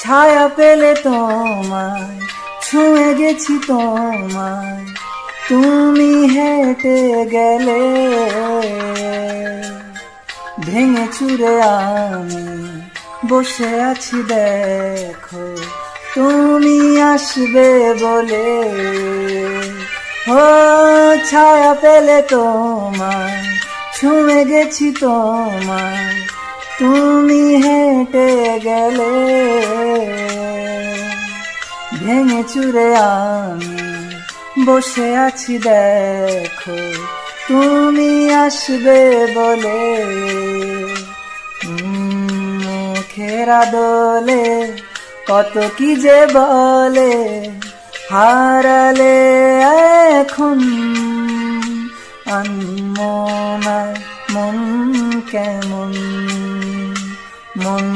ছায়া পেলে তোমায়, ছুঁয়ে গেছি তোমায়, তুমি হেঁটে গেলে। ভেঙে চুরে আমি বসে আছি দেখো, তুমি আসবে বলে। ও ছায়া পেলে তোমায়, ছুঁয়ে গেছি তোমায়, তুমি হেঁটে গেলে। ভেঙে চুরে আমি বসে আছি দেখো, তুমি আসবে বলে। মুখের আদলে কত কি যে বলে, হারালে এখন আনমনায় মন কেমন মন।